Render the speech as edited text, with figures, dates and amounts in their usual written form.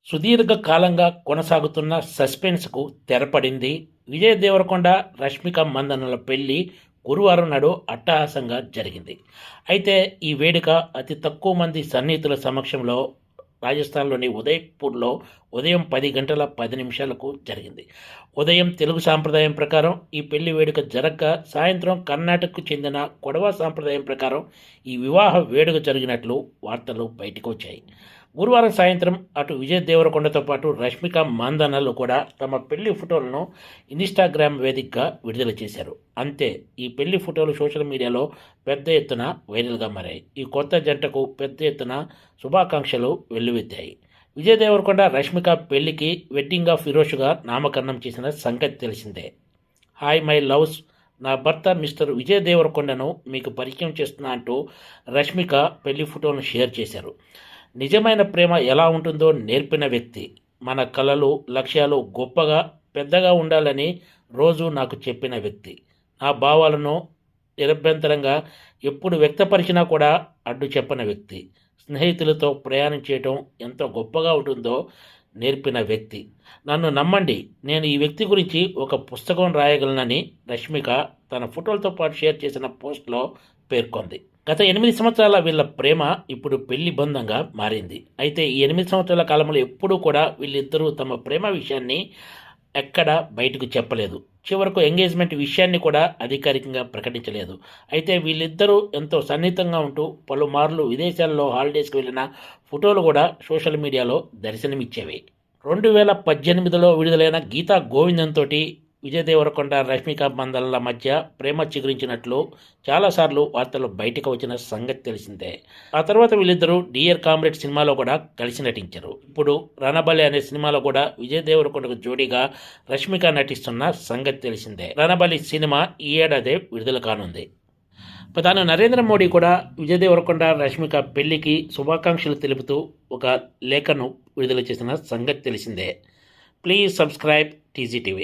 సుదీర్ఘ కాలంగా కొనసాగుతున్న సస్పెన్స్కు తెరపడింది. విజయ్ దేవరకొండ, రష్మిక మందన్నల పెళ్లి గురువారం నాడు అట్టహాసంగా జరిగింది. అయితే ఈ వేడుక అతి తక్కువ మంది సన్నిహితుల సమక్షంలో రాజస్థాన్లోని ఉదయ్పూర్లో ఉదయం 10 గంటల 10 నిమిషాలకు జరిగింది. ఉదయం తెలుగు సాంప్రదాయం ప్రకారం ఈ పెళ్లి వేడుక జరగగా సాయంత్రం కర్ణాటకకు చెందిన కొడవ సాంప్రదాయం ప్రకారం ఈ వివాహ వేడుక జరిగినట్లు వార్తలు బయటకు వచ్చాయి. గురువారం సాయంత్రం అటు విజయ్ దేవరకొండతో పాటు రష్మిక మందన్నలు కూడా తమ పెళ్లి ఫోటోలను ఇన్స్టాగ్రామ్ వేదికగా విడుదల చేశారు. అంతే, ఈ పెళ్లి ఫోటోలు సోషల్ మీడియాలో పెద్ద ఎత్తున వైరల్గా మారాయి. ఈ కొత్త జంటకు పెద్ద ఎత్తున శుభాకాంక్షలు వెల్లువెత్తాయి. విజయ్ దేవరకొండ, రష్మిక పెళ్లికి వెడ్డింగ్ ఆఫ్ ఫిరోజ్గా నామకరణం చేసిన సంగతి తెలిసిందే. హాయ్ మై లవ్స్, నా భర్త మిస్టర్ విజయ్ దేవరకొండను మీకు పరిచయం చేస్తున్నా అంటూ రష్మిక పెళ్లి ఫోటోలను షేర్ చేశారు. నిజమైన ప్రేమ ఎలా ఉంటుందో నేర్పిన వ్యక్తి, మన కలలు, లక్ష్యాలు గొప్పగా పెద్దగా ఉండాలని రోజు నాకు చెప్పిన వ్యక్తి, నా భావాలను నిరభ్యంతరంగా ఎప్పుడు వ్యక్తపరిచినా కూడా అడ్డు చెప్పని వ్యక్తి, స్నేహితులతో ప్రయాణం చేయటం ఎంత గొప్పగా ఉంటుందో నేర్పిన వ్యక్తి, నన్ను నమ్మండి, నేను ఈ వ్యక్తి గురించి ఒక పుస్తకం రాయగలనని రష్మిక తన ఫోటోలతో పాటు షేర్ చేసిన పోస్ట్లో పేర్కొంది. గత 8 సంవత్సరాల వీళ్ళ ప్రేమ ఇప్పుడు పెళ్లి బంధంగా మారింది. అయితే ఈ 8 సంవత్సరాల కాలంలో ఎప్పుడూ కూడా వీళ్ళిద్దరూ తమ ప్రేమ విషయాన్ని ఎక్కడ బయటకు చెప్పలేదు. చివరకు ఎంగేజ్మెంట్ విషయాన్ని కూడా అధికారికంగా ప్రకటించలేదు. అయితే వీళ్ళిద్దరూ ఎంతో సన్నిహితంగా ఉంటూ పలుమార్లు విదేశాల్లో హాలిడేస్కి వెళ్ళిన ఫోటోలు కూడా సోషల్ మీడియాలో దర్శనమిచ్చేవి. 2018లో విడుదలైన గీతా గోవిందంతో విజయ్ దేవరకొండ, రష్మిక మందన్నల మధ్య ప్రేమ చిగురించినట్లు చాలాసార్లు వార్తలు బయటకు వచ్చిన సంగతి తెలిసిందే. ఆ తర్వాత వీళ్ళిద్దరూ డియర్ కామ్రేడ్ సినిమాలో కూడా కలిసి నటించారు. ఇప్పుడు రణబలి అనే సినిమాలో కూడా విజయ్ దేవరకొండకు జోడీగా రష్మిక నటిస్తున్న సంగతి తెలిసిందే. రణబలి సినిమా ఈ ఏడాదే విడుదల కానుంది. ప్రధాని నరేంద్ర మోడీ కూడా విజయ్ దేవరకొండ, రష్మిక పెళ్లికి శుభాకాంక్షలు తెలుపుతూ ఒక లేఖను విడుదల చేసిన సంగతి తెలిసిందే. Please subscribe TG TV.